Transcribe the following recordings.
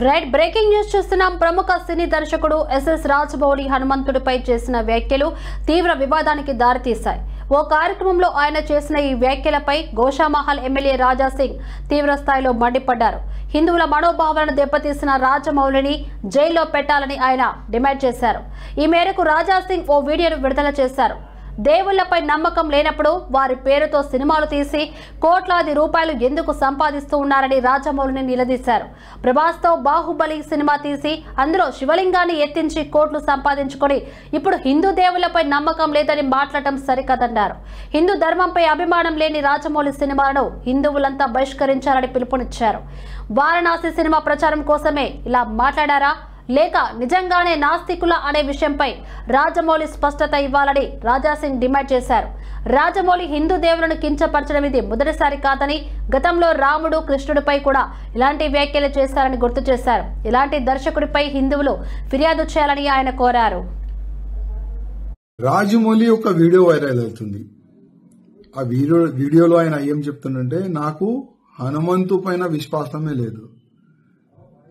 Right breaking news చూస్తున్నాం. ప్రముఖ సినీ దర్శకుడు ఎస్ఎస్ రాజమౌళి హనుమంతుడిపై చేసిన వ్యాఖ్యలు తీవ్ర వివాదానికి దారితీశాయి. ఓ కార్యక్రమంలో ఆయన చేసిన ఈ వ్యాఖ్యలపై గోషామహల్ ఎమ్మెల్యే రాజా సింగ్ తీవ్ర స్థాయిలో మండిపడ్డారు. హిందువుల మనోభావాలను దెబ్బతీసిన రాజమౌళిని జైల్లో పెట్టాలని ఆయన డిమాండ్ చేశారు. ఈ మేరకు రాజా సింగ్ ఓ వీడియోను విడుదల చేశారు. దేవుళ్లపై నమ్మకం లేనప్పుడు వారి పేరుతో సినిమాలు తీసి కోట్లాది రూపాయలు ఎందుకు సంపాదిస్తూ ఉన్నారని రాజమౌళిని నిలదీశారు. ప్రభాస్తో బాహుబలి సినిమా తీసి అందులో శివలింగాన్ని ఎత్తించి కోట్లు సంపాదించుకొని ఇప్పుడు హిందూ దేవుళ్లపై నమ్మకం లేదని మాట్లాడటం సరికాదన్నారు. హిందూ ధర్మంపై అభిమానం లేని రాజమౌళి సినిమాలను హిందువులంతా బహిష్కరించాలని పిలుపునిచ్చారు. వారణాసి సినిమా ప్రచారం కోసమే ఇలా మాట్లాడారా లేక నిజంగానే నాస్తికుల అనే విషయంపై రాజమౌళి స్పష్టత ఇవ్వాలని రాజా సింగ్ డిమాండ్ చేశారు. రాజమౌళి హిందూ దేవులను కించపరచడం ఇది మొదటిసారి కాదని, గతంలో రాముడు కృష్ణుడిపై కూడా ఇలాంటి వ్యాఖ్యలు చేశారని గుర్తు చేశారు. ఇలాంటి దర్శకుడిపై హిందువులు ఫిర్యాదు చేయాలని ఆయన కోరారు. రాజమౌళి ఒక వీడియో వైరల్ అవుతుంది. ఆ వీడియోలో ఆయన ఏం చెప్తుందంటే, నాకు హనుమంతు పైన విశ్వాసమే లేదు,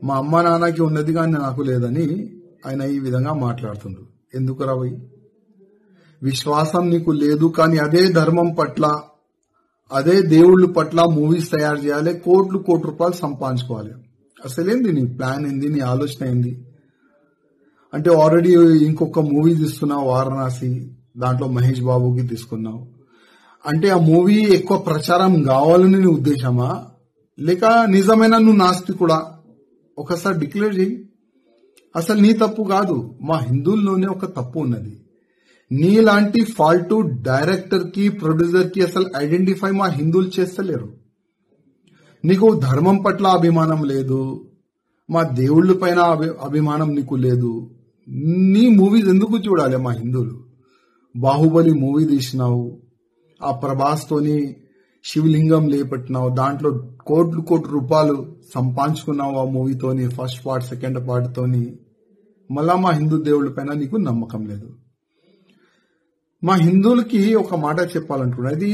మా అమ్మ నాన్నకి ఉన్నది కానీ నాకు లేదని ఆయన ఈ విధంగా మాట్లాడుతుండ్రు. ఎందుకు రావయ్యి? విశ్వాసం నీకు లేదు కానీ అదే ధర్మం పట్ల, అదే దేవుళ్ళ పట్ల మూవీస్ తయారు చేయాలి, కోట్లు రూపాయలు సంపాదించుకోవాలి. అసలేంది నీ ప్లాన్ ఏంది, నీ ఆలోచన ఏంది? అంటే ఆల్రెడీ ఇంకొక మూవీ తీసుకున్నావు వారణాసి, దాంట్లో మహేష్ బాబుకి తీసుకున్నావు. అంటే ఆ మూవీ ఎక్కువ ప్రచారం కావాలని నీ ఉద్దేశమా, లేక నిజమైన నువ్వు నాస్తికుడా? ఒకసారి డిక్లేర్ చేయి. అసలు నీ తప్పు కాదు, మా హిందువుల్లోనే ఒక తప్పు ఉన్నది. నీలాంటి ఫాల్టు డైరెక్టర్ కి, ప్రొడ్యూసర్ కి అసలు ఐడెంటిఫై మా హిందువులు చేస్తలేరు. నీకు ధర్మం పట్ల అభిమానం లేదు, మా దేవుళ్ళ పైన అభిమానం నీకు లేదు. నీ మూవీస్ ఎందుకు చూడాలి మా హిందువులు? బాహుబలి మూవీ తీసినావు, ఆ ప్రభాస్ తోని శివలింగం లేపట్టినావు, దాంట్లో కోట్లు రూపాయలు సంపాదించుకున్నావు ఆ మూవీతోని, ఫస్ట్ పార్ట్ సెకండ్ పార్ట్ తోని. మళ్ళా మా హిందూ దేవుళ్ళ పైన నీకు నమ్మకం లేదు. మా హిందువులకి ఒక మాట చెప్పాలనుకున్నా, ఇది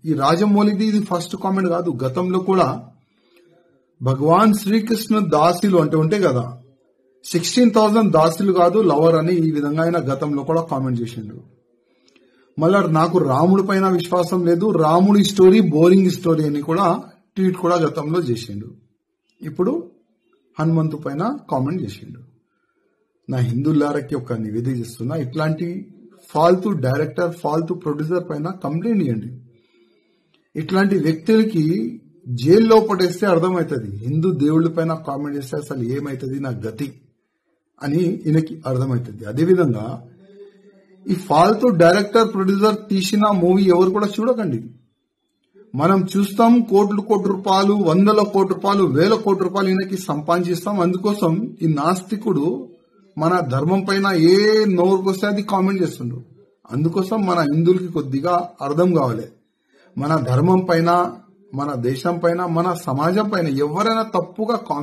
ఈ రాజమౌళిది ఇది ఫస్ట్ కామెంట్ కాదు. గతంలో కూడా భగవాన్ శ్రీకృష్ణ దాసులు అంటే ఉంటాయి కదా, 16,000 దాసులు కాదు లవర్ అని ఈ విధంగా ఆయన గతంలో కూడా కామెంట్ చేసిండు. మళ్ళా నాకు రాముడి పైన విశ్వాసం లేదు, రాముడి స్టోరీ బోరింగ్ స్టోరీ అని కూడా ట్వీట్ కూడా గతంలో చేసిండు. ఇప్పుడు హనుమంతు పైన కామెంట్ చేసిండు. నా హిందువులారకి ఒక నివేదిక చేస్తున్నా, ఇట్లాంటి ఫాల్తూ డైరెక్టర్, ఫాల్తూ ప్రొడ్యూసర్ పైన కంప్లైంట్ ఇవ్వండి. ఇట్లాంటి వ్యక్తులకి జైల్లో పడేస్తే అర్థమవుతుంది. హిందూ దేవుళ్ళ పైన కామెంట్ చేస్తే అసలు ఏమవుతుంది నా గతి అని ఈయనకి అర్థమవుతుంది. అదేవిధంగా ఈ ఫాల్తూ డైరెక్టర్, ప్రొడ్యూసర్ తీసిన మూవీ ఎవరు కూడా చూడకండి. మనం చూస్తాం కోట్ల రూపాయలు, 100 కోట్ల రూపాయలు, 1000 కోట్ల రూపాయలు ఈయనకి సంపాదించిస్తాం. అందుకోసం ఈ నాస్తికుడు మన ధర్మం పైన ఏ నోరుకొస్తే అది కామెంట్ చేస్తుండ్రు. అందుకోసం మన హిందువులకి కొద్దిగా అర్థం కావాలి, మన ధర్మం పైన, మన దేశం పైన, మన సమాజం పైన ఎవరైనా తప్పుగా కామెంట్